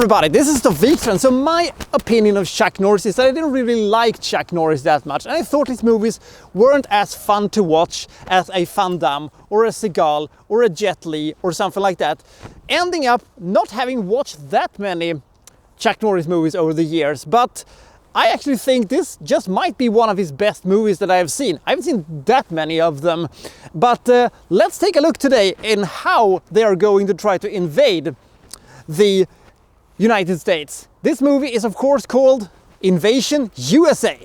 everybody, this is the Wikstrand. So my opinion of Chuck Norris is that I didn't really like Chuck Norris that much, and I thought his movies weren't as fun to watch as a Van Damme or a Seagal or a Jet Li or something like that, ending up not having watched that many Chuck Norris movies over the years. But I actually think this just might be one of his best movies that I have seen. I haven't seen that many of them, but let's take a look today in how they are going to try to invade the United States. This movie is of course called Invasion USA.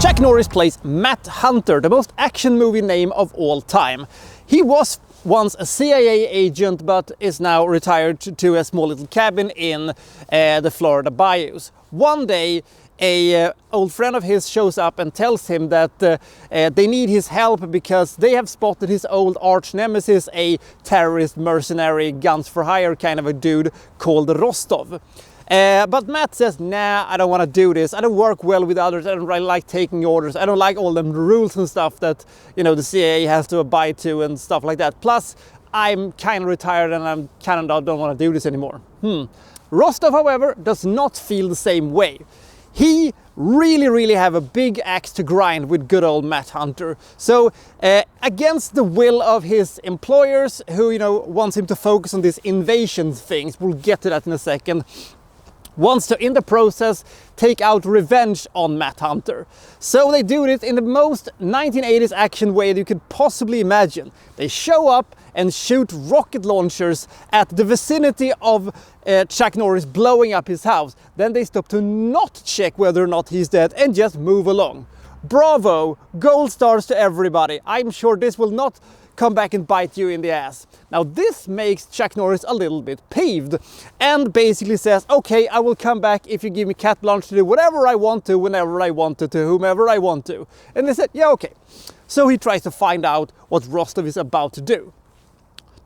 Chuck Norris plays Matt Hunter, the most action movie name of all time. He was once a CIA agent, but is now retired to a small little cabin in the Florida bayous. One day, a old friend of his shows up and tells him that they need his help because they have spotted his old arch nemesis, a terrorist, mercenary, guns for hire kind of a dude called Rostov. But Matt says, nah, I don't want to do this. I don't work well with others. I don't really like taking orders. I don't like all them rules and stuff that, you know, the CIA has to abide to and stuff like that. Plus, I'm kind of retired and I'm kind of don't want to do this anymore. Rostov, however, does not feel the same way. He really have a big axe to grind with good old Matt Hunter. So against the will of his employers, who, you know, wants him to focus on these invasion things, we'll get to that in a second, wants to, in the process, take out revenge on Matt Hunter. So they do it in the most 1980s action way that you could possibly imagine. They show up and shoot rocket launchers at the vicinity of Chuck Norris, blowing up his house. Then they stop to not check whether or not he's dead and just move along. Bravo! Gold stars to everybody. I'm sure this will not come back and bite you in the ass. Now this makes Chuck Norris a little bit peeved and basically says, okay, I will come back if you give me carte blanche to do whatever I want to, whenever I want to whomever I want to. And they said, yeah, okay. So he tries to find out what Rostov is about to do.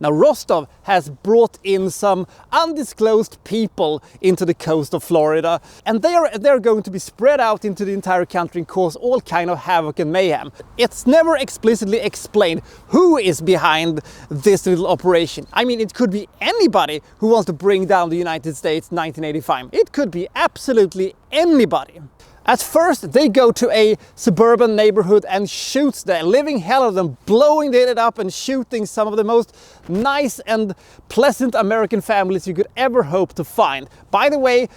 Now Rostov has brought in some undisclosed people into the coast of Florida, and they're going to be spread out into the entire country and cause all kind of havoc and mayhem. It's never explicitly explained who is behind this little operation. I mean, it could be anybody who wants to bring down the United States 1985. It could be absolutely anybody. At first, they go to a suburban neighborhood and shoots the living hell out of them, blowing it up and shooting some of the most nice and pleasant American families you could ever hope to find. By the way,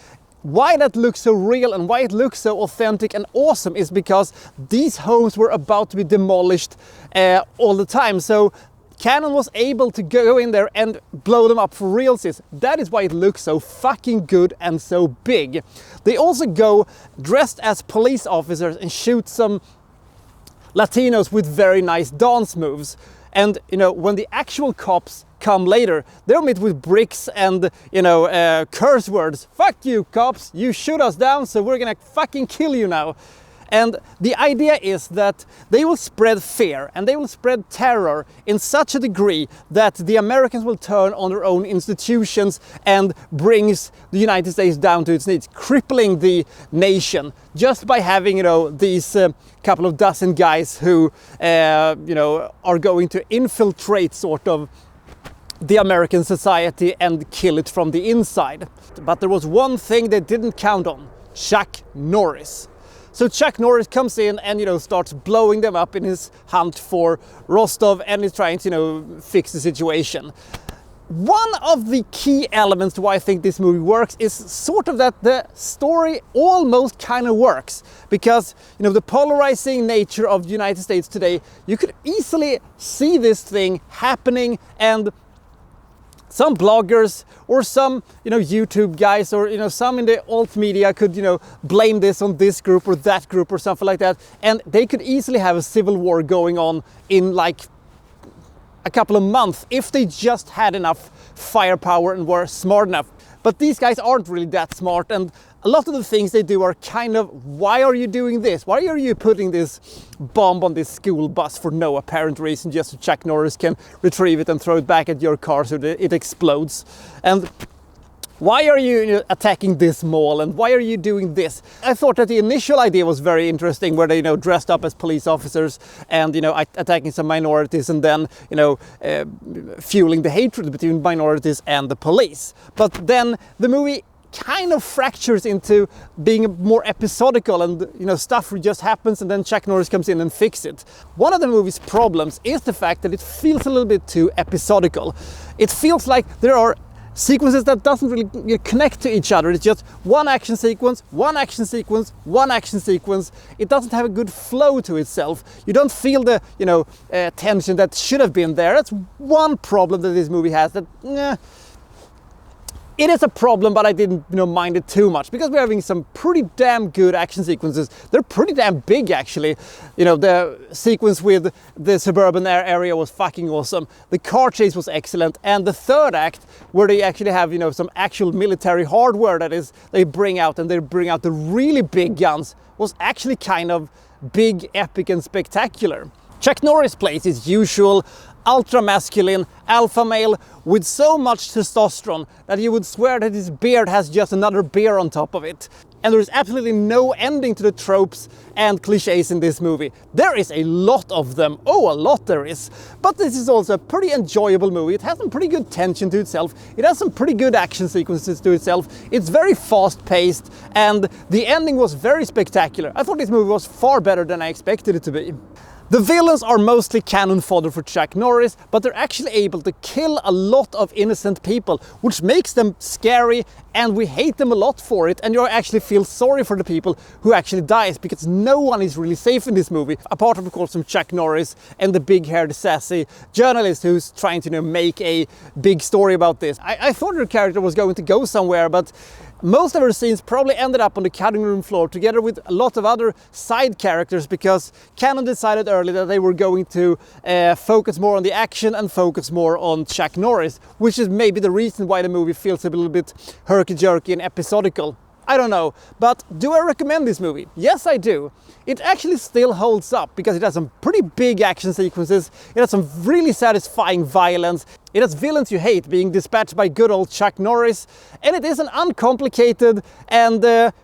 why that looks so real and why it looks so authentic and awesome is because these homes were about to be demolished all the time. So Cannon was able to go in there and blow them up for realsies. That is why it looks so fucking good and so big. They also go dressed as police officers and shoot some Latinos with very nice dance moves. And, you know, when the actual cops come later, they're met with bricks and, you know, curse words. Fuck you, cops, you shoot us down, so we're gonna fucking kill you now. And the idea is that they will spread fear and they will spread terror in such a degree that the Americans will turn on their own institutions and brings the United States down to its knees, crippling the nation just by having, you know, these couple of dozen guys who, you know, are going to infiltrate sort of the American society and kill it from the inside. But there was one thing they didn't count on: Chuck Norris. So Chuck Norris comes in and, you know, starts blowing them up in his hunt for Rostov and is trying to, you know, fix the situation. One of the key elements to why I think this movie works is sort of that the story almost kind of works. Because, you know, the polarizing nature of the United States today, you could easily see this thing happening, and some bloggers or some, you know, YouTube guys or, you know, some in the alt media could, you know, blame this on this group or that group or something like that. And they could easily have a civil war going on in like a couple of months if they just had enough firepower and were smart enough. But these guys aren't really that smart, and a lot of the things they do are kind of, why are you doing this? Why are you putting this bomb on this school bus for no apparent reason, just so Chuck Norris can retrieve it and throw it back at your car so that it explodes? And why are you attacking this mall, and why are you doing this? I thought that the initial idea was very interesting, where they, dressed up as police officers and, attacking some minorities, and then, fueling the hatred between minorities and the police. But then the movie kind of fractures into being more episodical, and stuff just happens and then Chuck Norris comes in and fixes it. One of the movie's problems is the fact that it feels a little bit too episodical. It feels like there are sequences that doesn't really connect to each other. It's just one action sequence, one action sequence, one action sequence. It doesn't have a good flow to itself. You don't feel the tension that should have been there. That's one problem that this movie has. It is a problem, but I didn't mind it too much, because we're having some pretty damn good action sequences. They're pretty damn big, actually. The sequence with the suburban area was fucking awesome. The car chase was excellent, and the third act, where they actually have some actual military hardware they bring out, and they bring out the really big guns, was actually kind of big, epic, and spectacular. Chuck Norris plays his usual ultra-masculine alpha male with so much testosterone that you would swear that his beard has just another beer on top of it. And there is absolutely no ending to the tropes and cliches in this movie. There is a lot of them. Oh, a lot there is. But this is also a pretty enjoyable movie. It has some pretty good tension to itself. It has some pretty good action sequences to itself. It's very fast-paced, and the ending was very spectacular. I thought this movie was far better than I expected it to be. The villains are mostly cannon fodder for Chuck Norris, but they're actually able to kill a lot of innocent people, which makes them scary, and we hate them a lot for it, and you actually feel sorry for the people who actually dies, because no one is really safe in this movie, apart from, of course, from Chuck Norris and the big-haired, sassy journalist who's trying to make a big story about this. I thought her character was going to go somewhere, but most of her scenes probably ended up on the cutting room floor together with a lot of other side characters, because Cannon decided early that they were going to focus more on the action and focus more on Chuck Norris, which is maybe the reason why the movie feels a little bit herky-jerky and episodical. I don't know, but do I recommend this movie? Yes, I do. It actually still holds up, because it has some pretty big action sequences, it has some really satisfying violence, it has villains you hate being dispatched by good old Chuck Norris, and it is an uncomplicated and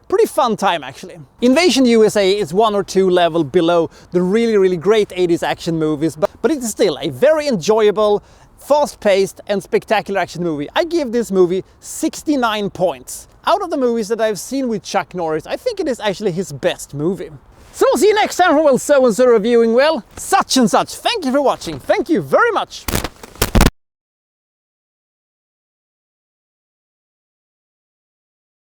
pretty fun time, actually. Invasion U.S.A. is 1 or 2 levels below the really great 80s action movies, but it is still a very enjoyable, fast-paced and spectacular action movie. I give this movie 69 points. Out of the movies that I've seen with Chuck Norris, I think it is actually his best movie. So we'll see you next time for, well, so-and-so reviewing, well, such and such. Thank you for watching. Thank you very much.